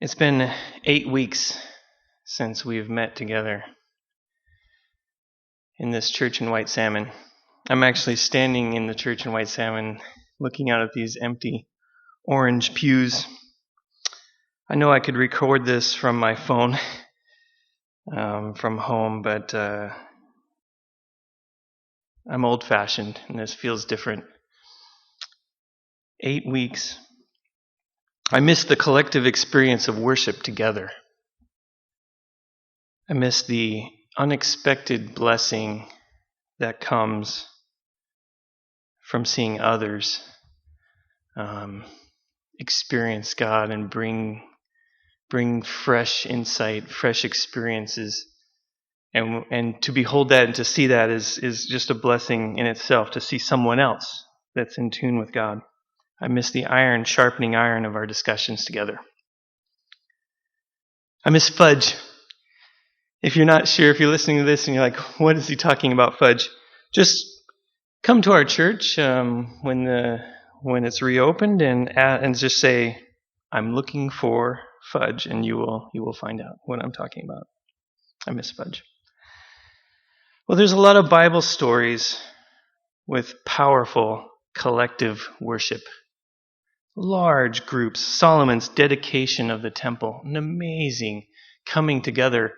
It's been 8 weeks since we've met together in this church in White Salmon. I'm actually standing in the church in White Salmon looking out at these empty orange pews. I know I could record this from my phone from home, but I'm old-fashioned and this feels different. 8 weeks. I miss the collective experience of worship together. I miss the unexpected blessing that comes from seeing others experience God and bring fresh insight, fresh experiences. And to behold that and to see that is just a blessing in itself, to see someone else that's in tune with God. I miss the iron sharpening iron of our discussions together. I miss fudge. If you're not sure, if you're listening to this and you're like, what is he talking about, fudge? Just come to our church when it's reopened and just say, I'm looking for fudge, and you will find out what I'm talking about. I miss fudge. Well, there's a lot of Bible stories with powerful collective worship. Large groups, Solomon's dedication of the temple, an amazing coming together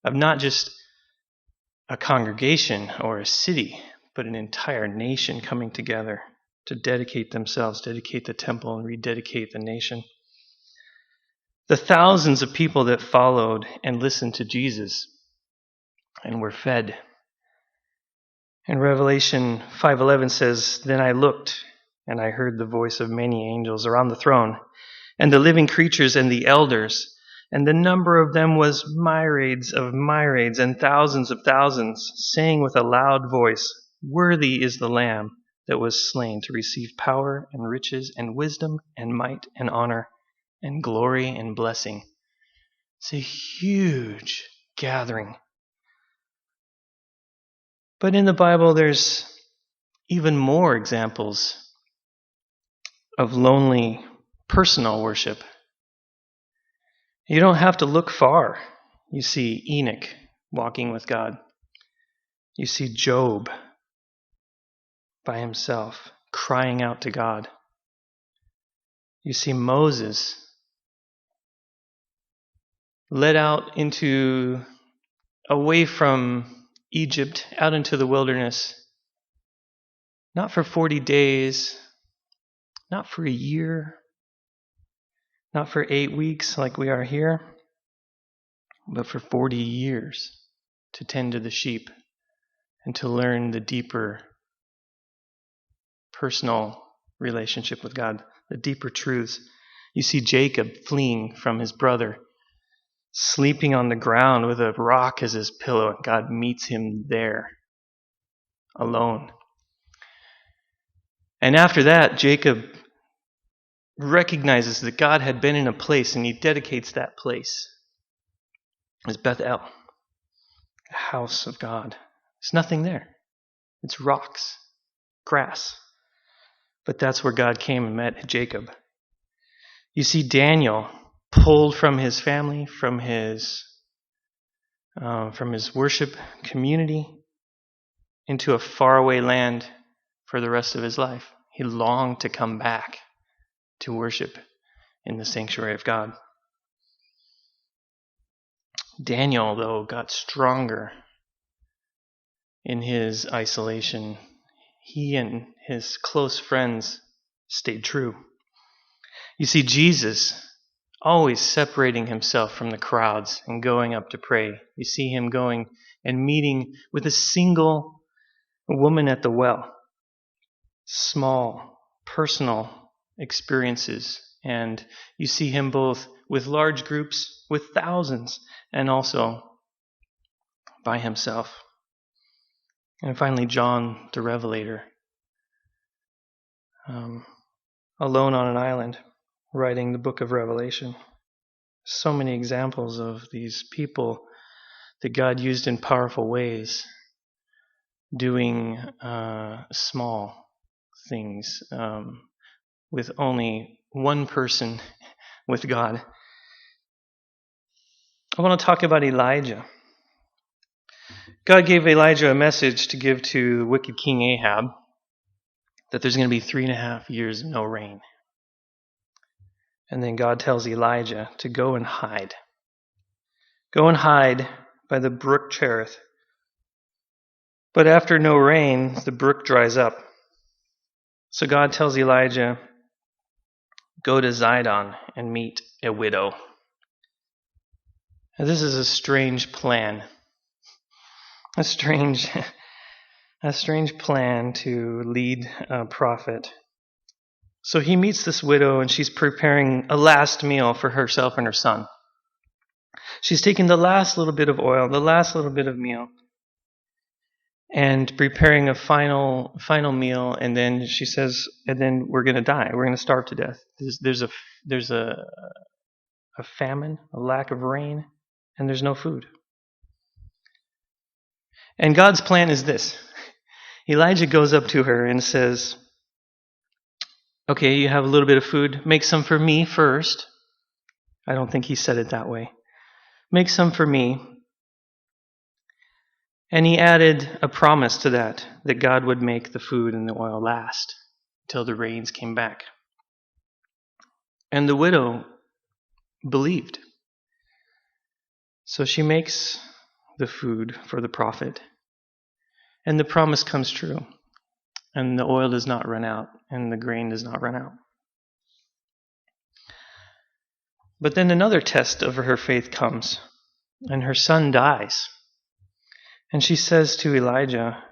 of not just a congregation or a city, but an entire nation coming together to dedicate themselves, dedicate the temple, and rededicate the nation. The thousands of people that followed and listened to Jesus and were fed. And Revelation 5:11 says, Then I looked, and I heard the voice of many angels around the throne, and the living creatures and the elders, and the number of them was myriads of myriads and thousands of thousands, saying with a loud voice, Worthy is the Lamb that was slain to receive power and riches and wisdom and might and honor and glory and blessing. It's a huge gathering. But in the Bible, there's even more examples of lonely personal worship. You don't have to look far. You see Enoch walking with God. You see Job by himself crying out to God. You see Moses led out away from Egypt, out into the wilderness, not for 40 days, not for a year, not for 8 weeks like we are here, but for 40 years to tend to the sheep and to learn the deeper personal relationship with God, the deeper truths. You see Jacob fleeing from his brother, sleeping on the ground with a rock as his pillow, and God meets him there, alone. And after that, Jacob recognizes that God had been in a place, and he dedicates that place as Bethel, the house of God. There's nothing there. It's rocks, grass. But that's where God came and met Jacob. You see Daniel pulled from his family, from his worship community, into a faraway land for the rest of his life. He longed to come back to worship in the sanctuary of God. Daniel, though, got stronger in his isolation. He and his close friends stayed true. You see Jesus always separating himself from the crowds and going up to pray. You see him going and meeting with a single woman at the well. Small, personal experiences. And you see him both with large groups, with thousands, and also by himself. And finally, John the Revelator, alone on an island, writing the book of Revelation. So many examples of these people that God used in powerful ways, doing small things with only one person with God I want to talk about Elijah. God gave Elijah a message to give to wicked King Ahab that there's going to be 3.5 years of no rain. And then God tells Elijah to go and hide. Go and hide by the brook Cherith. But after no rain, the brook dries up. So God tells Elijah, go to Zidon and meet a widow. Now, this is a strange plan. A strange plan to lead a prophet. So he meets this widow, and she's preparing a last meal for herself and her son. She's taking the last little bit of oil, the last little bit of meal, and preparing a final meal. And then she says, and then we're going to die. We're going to starve to death. There's a famine, a lack of rain, and there's no food. And God's plan is this. Elijah goes up to her and says, okay, you have a little bit of food. Make some for me first. I don't think he said it that way. Make some for me. And he added a promise to that God would make the food and the oil last until the rains came back. And the widow believed. So she makes the food for the prophet. And the promise comes true. And the oil does not run out, and the grain does not run out. But then another test of her faith comes, and her son dies. And she says to Elijah,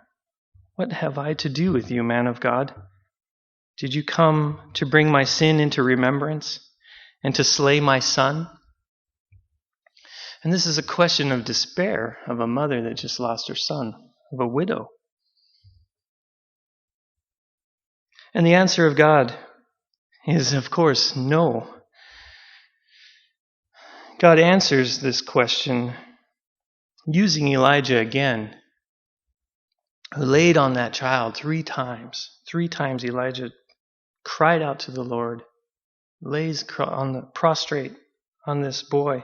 what have I to do with you, man of God? Did you come to bring my sin into remembrance and to slay my son? And this is a question of despair of a mother that just lost her son, of a widow. And the answer of God is, of course, no. God answers this question using Elijah again, who laid on that child 3 times. 3 times Elijah cried out to the Lord, lays prostrate on this boy,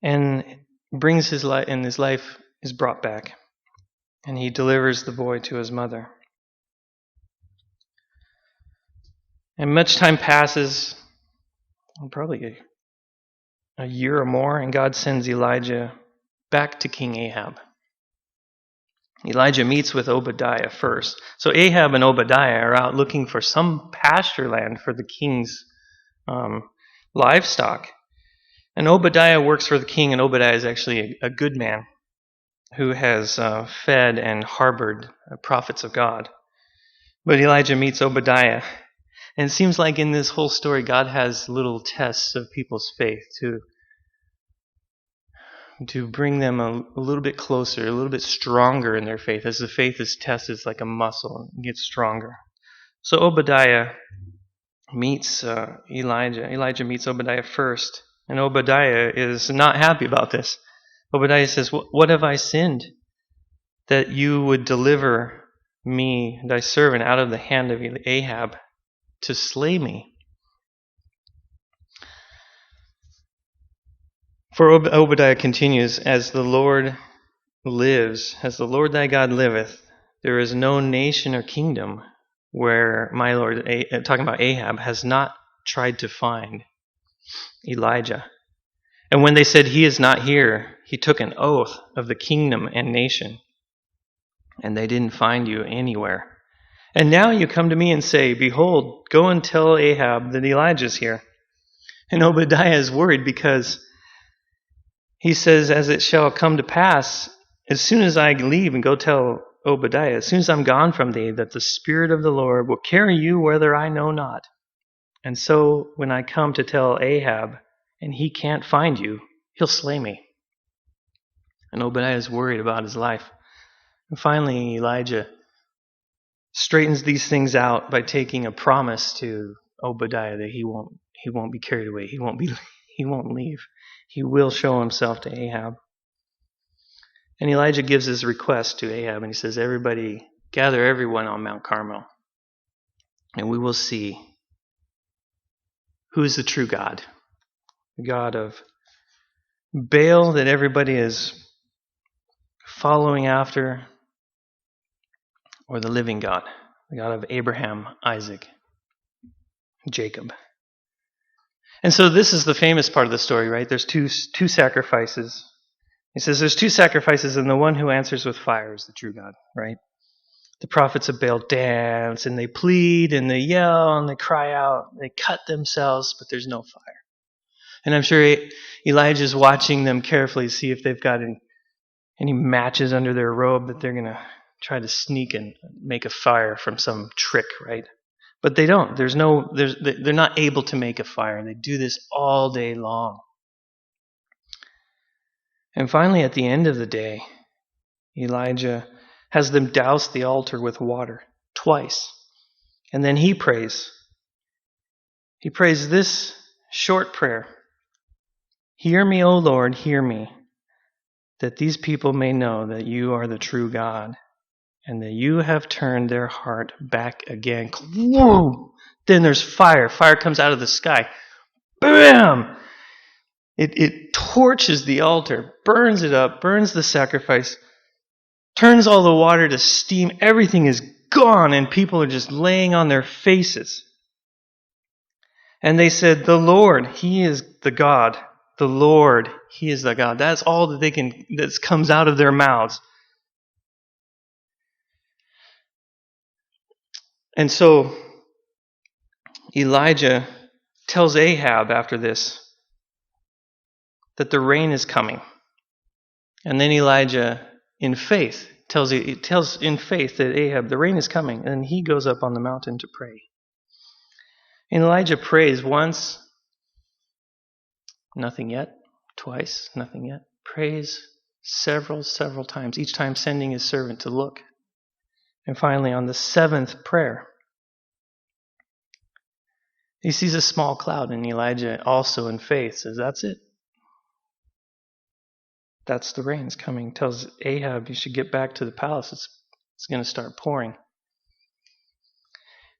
and brings his life, and his life is brought back, and he delivers the boy to his mother. And much time passes, probably a year or more, and God sends Elijah back to King Ahab. Elijah meets with Obadiah first. So Ahab and Obadiah are out looking for some pasture land for the king's livestock. And Obadiah works for the king, and Obadiah is actually a good man who has fed and harbored prophets of God. But Elijah meets Obadiah. And it seems like in this whole story, God has little tests of people's faith to bring them a little bit closer, a little bit stronger in their faith. As the faith is tested, it's like a muscle, it gets stronger. So Obadiah meets Elijah. Elijah meets Obadiah first. And Obadiah is not happy about this. Obadiah says, what have I sinned that you would deliver me, thy servant, out of the hand of Ahab to slay me? For Obadiah continues, as the Lord lives, as the Lord thy God liveth, there is no nation or kingdom where my Lord, talking about Ahab, has not tried to find Elijah. And when they said, he is not here, he took an oath of the kingdom and nation. And they didn't find you anywhere. And now you come to me and say, behold, go and tell Ahab that Elijah's here. And Obadiah is worried because he says, as it shall come to pass, as soon as I leave and go tell Obadiah, as soon as I'm gone from thee, that the Spirit of the Lord will carry you whither I know not. And so when I come to tell Ahab, and he can't find you, he'll slay me. And Obadiah is worried about his life. And finally, Elijah straightens these things out by taking a promise to Obadiah that he won't be carried away. He won't leave. He will show himself to Ahab. And Elijah gives his request to Ahab, and he says, everybody, gather everyone on Mount Carmel, and we will see who is the true God, the God of Baal that everybody is following after, or the living God, the God of Abraham, Isaac, Jacob. And so this is the famous part of the story, right? There's two sacrifices. He says there's two sacrifices, and the one who answers with fire is the true God, right? The prophets of Baal dance, and they plead, and they yell, and they cry out. They cut themselves, but there's no fire. And I'm sure Elijah's watching them carefully to see if they've got any matches under their robe that they're going to try to sneak and make a fire from some trick, right? But they don't. They're not able to make a fire. They do this all day long. And finally, at the end of the day, Elijah has them douse the altar with water twice. And then he prays. He prays this short prayer. Hear me, O Lord, hear me, that these people may know that you are the true God, and that you have turned their heart back again. Whoa! Then there's fire. Fire comes out of the sky. Bam! It torches the altar, burns it up, burns the sacrifice, turns all the water to steam. Everything is gone, and people are just laying on their faces. And they said, the Lord, He is the God. The Lord, He is the God. That's all that comes out of their mouths. And so Elijah tells Ahab after this that the rain is coming. And then Elijah, in faith, tells in faith that Ahab, the rain is coming. And he goes up on the mountain to pray. And Elijah prays once, nothing yet. Twice, nothing yet. Prays several times, each time sending his servant to look. And finally, on the seventh prayer, he sees a small cloud, and Elijah, also in faith, says, that's it. That's the rain's coming. Tells Ahab, you should get back to the palace. It's going to start pouring.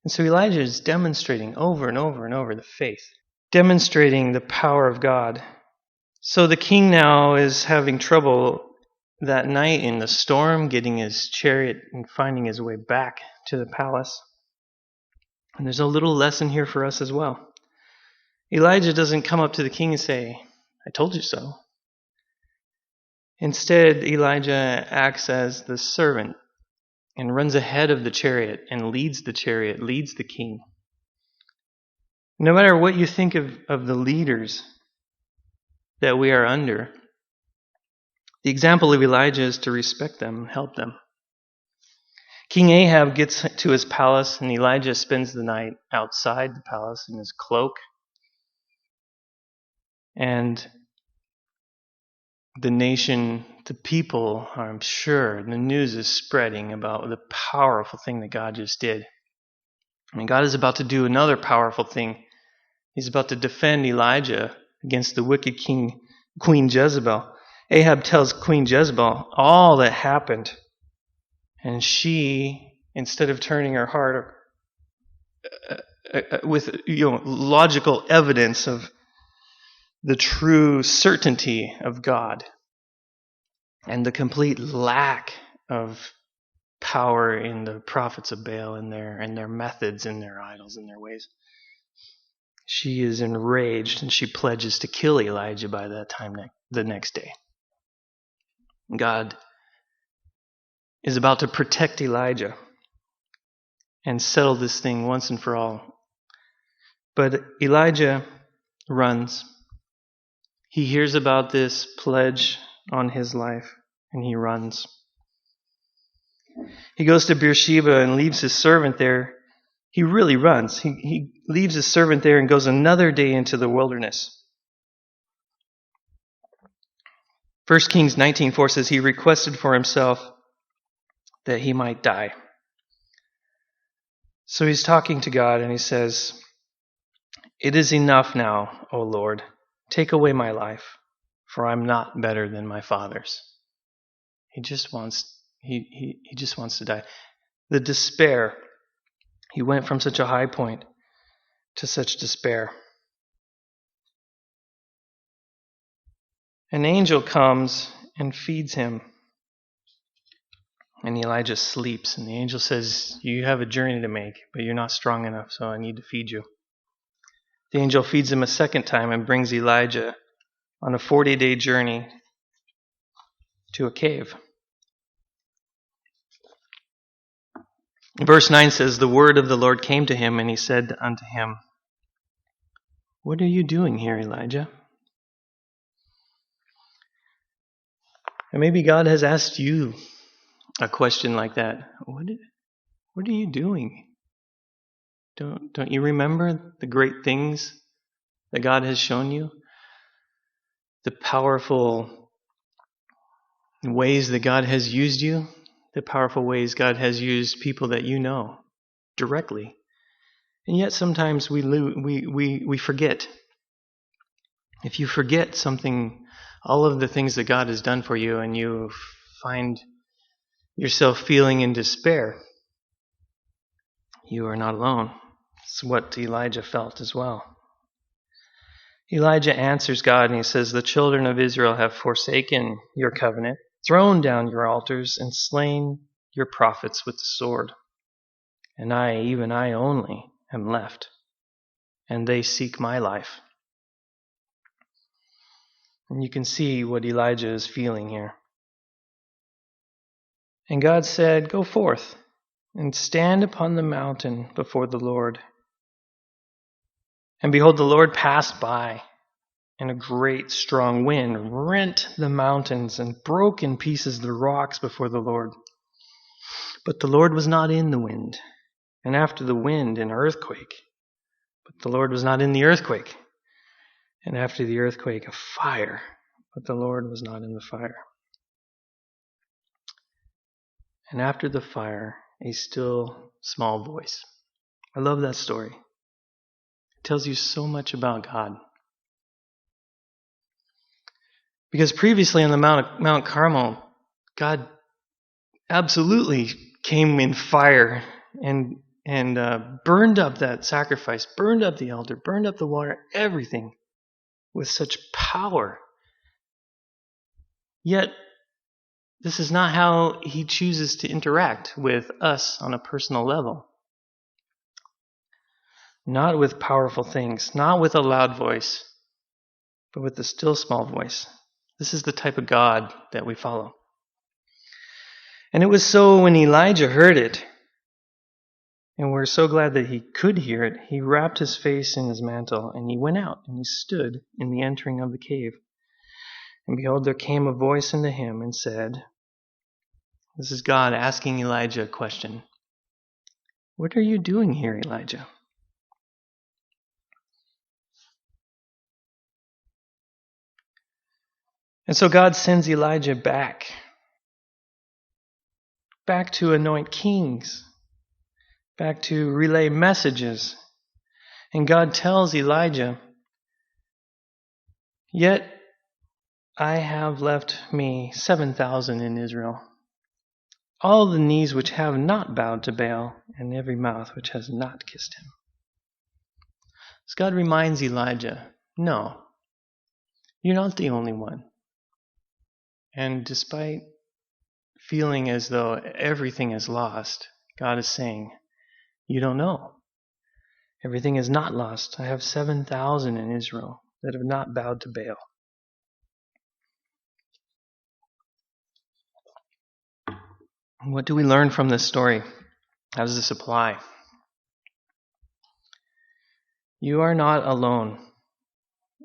And so Elijah is demonstrating over and over and over the faith, demonstrating the power of God. So the king now is having trouble that night in the storm, getting his chariot and finding his way back to the palace. And there's a little lesson here for us as well. Elijah doesn't come up to the king and say, I told you so. Instead, Elijah acts as the servant and runs ahead of the chariot and leads the king. No matter what you think of the leaders that we are under, the example of Elijah is to respect them and help them. King Ahab gets to his palace, and Elijah spends the night outside the palace in his cloak. And the nation, the people, I'm sure, the news is spreading about the powerful thing that God just did. And God is about to do another powerful thing. He's about to defend Elijah against the wicked Queen Jezebel. Ahab tells Queen Jezebel all that happened. And she, instead of turning her heart with logical evidence of the true certainty of God and the complete lack of power in the prophets of Baal and their methods and their idols and their ways, she is enraged and she pledges to kill Elijah by that time the next day. God is about to protect Elijah and settle this thing once and for all. But Elijah runs. He hears about this pledge on his life, and he runs. He goes to Beersheba and leaves his servant there. He really runs. He leaves his servant there and goes another day into the wilderness. 1 Kings 19:4 says he requested for himself that he might die. So he's talking to God and he says, it is enough now, O Lord. Take away my life, for I'm not better than my fathers. He just wants to die. The despair. He went from such a high point to such despair. An angel comes and feeds him. And Elijah sleeps. And the angel says, you have a journey to make, but you're not strong enough, so I need to feed you. The angel feeds him a second time and brings Elijah on a 40-day journey to a cave. Verse 9 says, the word of the Lord came to him, and he said unto him, what are you doing here, Elijah? And maybe God has asked you a question like that. What are you doing? Don't you remember the great things that God has shown you? The powerful ways that God has used you? The powerful ways God has used people that you know directly. And yet sometimes we forget. If you forget something, all of the things that God has done for you, and you find yourself feeling in despair, you are not alone. It's what Elijah felt as well. Elijah answers God and he says, the children of Israel have forsaken your covenant, thrown down your altars, and slain your prophets with the sword. And I, even I only, am left, and they seek my life. And you can see what Elijah is feeling here. And God said, go forth and stand upon the mountain before the Lord. And behold, the Lord passed by, and a great strong wind rent the mountains and broke in pieces the rocks before the Lord. But the Lord was not in the wind, and after the wind an earthquake. But the Lord was not in the earthquake, and after the earthquake a fire. But the Lord was not in the fire. And after the fire, a still small voice. I love that story. It tells you so much about God. Because previously on the Mount Carmel, God absolutely came in fire and burned up that sacrifice, burned up the altar, burned up the water, everything with such power. Yet, this is not how he chooses to interact with us on a personal level. Not with powerful things, not with a loud voice, but with the still small voice. This is the type of God that we follow. And it was so when Elijah heard it, and we're so glad that he could hear it, he wrapped his face in his mantle, and he went out, and he stood in the entering of the cave. And behold, there came a voice unto him and said, this is God asking Elijah a question. What are you doing here, Elijah? And so God sends Elijah back to anoint kings, back to relay messages. And God tells Elijah, yet I have left me 7,000 in Israel, all the knees which have not bowed to Baal, and every mouth which has not kissed him. So God reminds Elijah, no, you're not the only one. And despite feeling as though everything is lost, God is saying, you don't know. Everything is not lost. I have 7,000 in Israel that have not bowed to Baal. What do we learn from this story? How does this apply? You are not alone,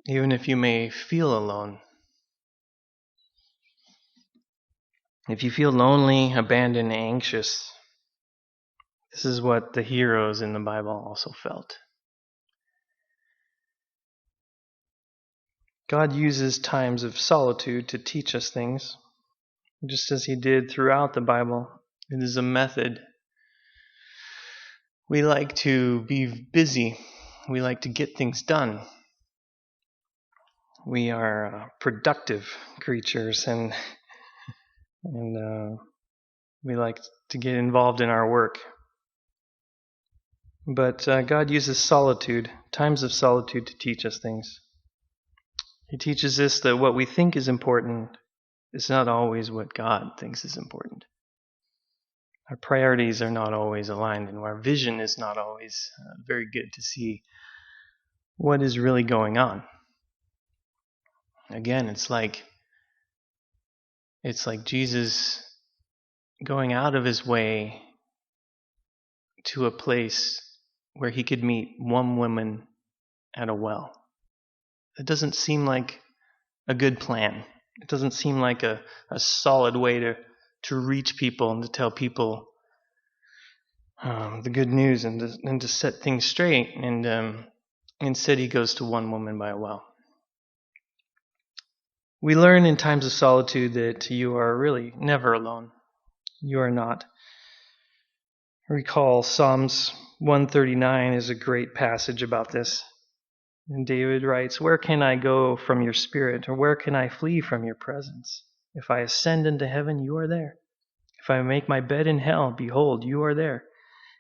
even if you may feel alone. If you feel lonely, abandoned, anxious, this is what the heroes in the Bible also felt. God uses times of solitude to teach us things, just as he did throughout the Bible. It is a method. We like to be busy. We like to get things done. We are productive creatures, and we like to get involved in our work. But God uses solitude, times of solitude, to teach us things. He teaches us that what we think is important is not always what God thinks is important. Our priorities are not always aligned, and our vision is not always very good to see what is really going on. Again, it's like Jesus going out of his way to a place where he could meet one woman at a well. It doesn't seem like a good plan. It doesn't seem like a solid way to reach people and to tell people the good news and to set things straight. And instead he goes to one woman by a well. We learn in times of solitude that you are really never alone. You are not. Recall Psalms 139 is a great passage about this. And David writes, "Where can I go from your spirit, or where can I flee from your presence? If I ascend into heaven, you are there. If I make my bed in hell, behold, you are there.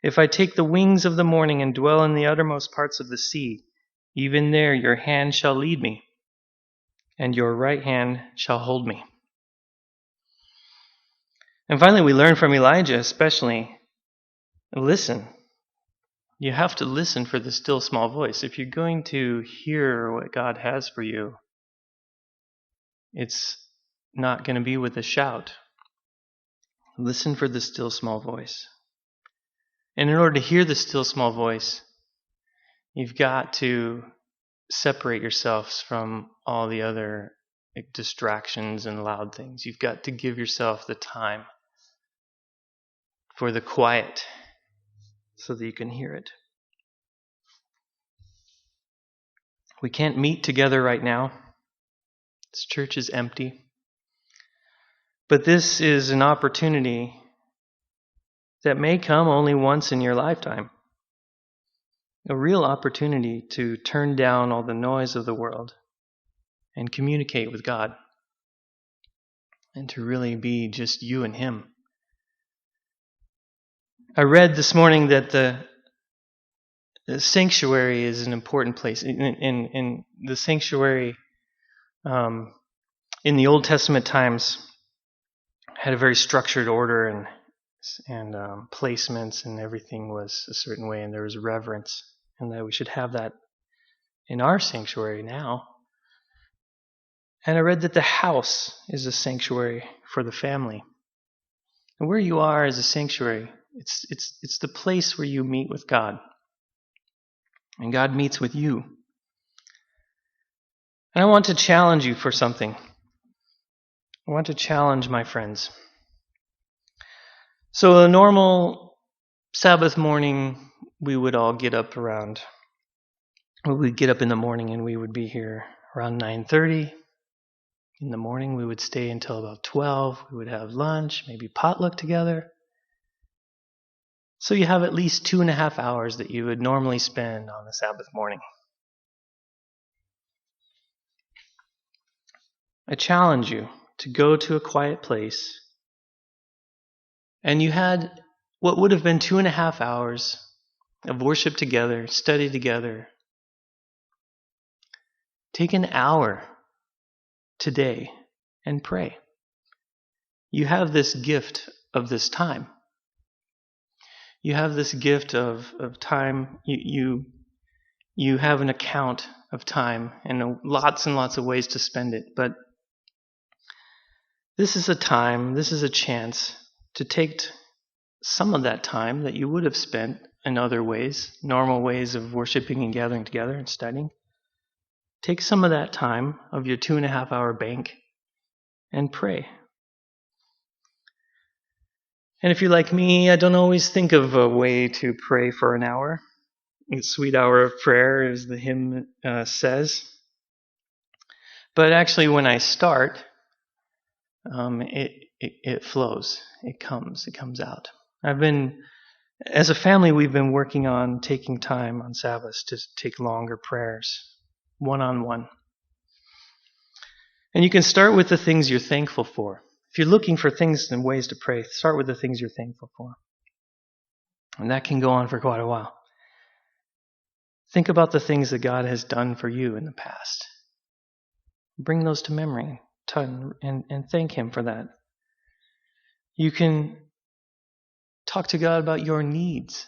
If I take the wings of the morning and dwell in the uttermost parts of the sea, even there your hand shall lead me, and your right hand shall hold me." And finally, we learn from Elijah especially, listen. You have to listen for the still small voice. If you're going to hear what God has for you, it's not going to be with a shout. Listen for the still small voice. And in order to hear the still small voice, you've got to separate yourselves from all the other distractions and loud things. You've got to give yourself the time for the quiet so that you can hear it. We can't meet together right now. This church is empty. But this is an opportunity that may come only once in your lifetime. A real opportunity to turn down all the noise of the world and communicate with God. And to really be just you and Him. I read this morning that the sanctuary is an important place. In the sanctuary, in the Old Testament times, had a very structured order and placements, and everything was a certain way, and there was reverence, and that we should have that in our sanctuary now. And I read that the house is a sanctuary for the family. And where you are is a sanctuary. It's the place where you meet with God. And God meets with you. And I want to challenge you for something. I want to challenge my friends. So a normal Sabbath morning, we would all get up we'd get up in the morning and we would be here around 9:30. In the morning, we would stay until about 12. We would have lunch, maybe potluck together. So you have at least 2.5 hours that you would normally spend on a Sabbath morning. I challenge you to go to a quiet place, and you had what would have been 2.5 hours of worship together, study together. Take an hour today and pray. You have this gift of this time. You have this gift of time. You have an account of time and lots of ways to spend it. But this is a chance to take some of that time that you would have spent in other ways, normal ways of worshiping and gathering together and studying. Take some of that time of your 2.5 hour bank and pray. And if you're like me, I don't always think of a way to pray for an hour. A sweet hour of prayer, as the hymn says. But actually, when I start, it flows. It comes out. As a family, we've been working on taking time on Sabbaths to take longer prayers, one-on-one. And you can start with the things you're thankful for. If you're looking for things and ways to pray, start with the things you're thankful for. And that can go on for quite a while. Think about the things that God has done for you in the past. Bring those to memory and thank Him for that. You can talk to God about your needs.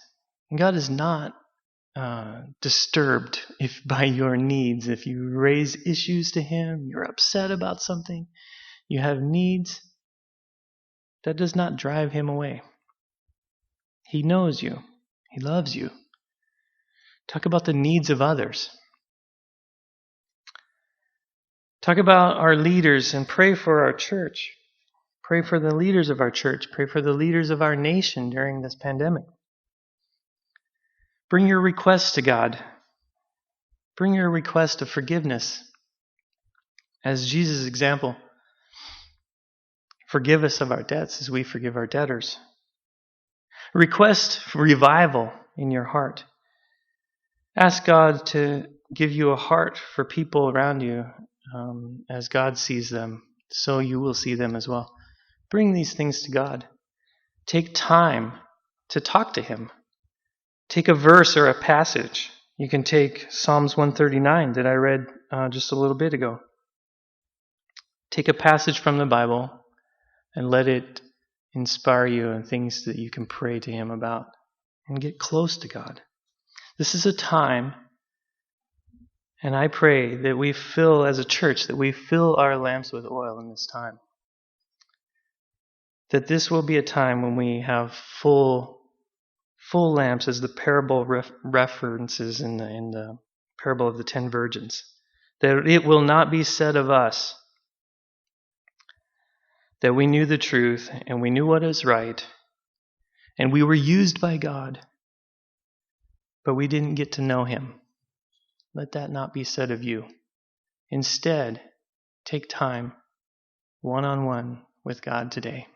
And God is not disturbed by your needs. If you raise issues to Him, you're upset about something, you have needs, that does not drive Him away. He knows you. He loves you. Talk about the needs of others. Talk about our leaders and pray for our church. Pray for the leaders of our church. Pray for the leaders of our nation during this pandemic. Bring your requests to God. Bring your request of forgiveness. As Jesus' example, forgive us of our debts as we forgive our debtors. Request revival in your heart. Ask God to give you a heart for people around you as God sees them, so you will see them as well. Bring these things to God. Take time to talk to Him. Take a verse or a passage. You can take Psalms 139 that I read just a little bit ago. Take a passage from the Bible and let it inspire you and things that you can pray to Him about and get close to God. This is a time, and I pray that we fill, as a church, that we fill our lamps with oil in this time. That this will be a time when we have full lamps, as the parable references in the parable of the 10 virgins. That it will not be said of us that we knew the truth and we knew what is right and we were used by God, but we didn't get to know Him. Let that not be said of you. Instead, take time one-on-one with God today.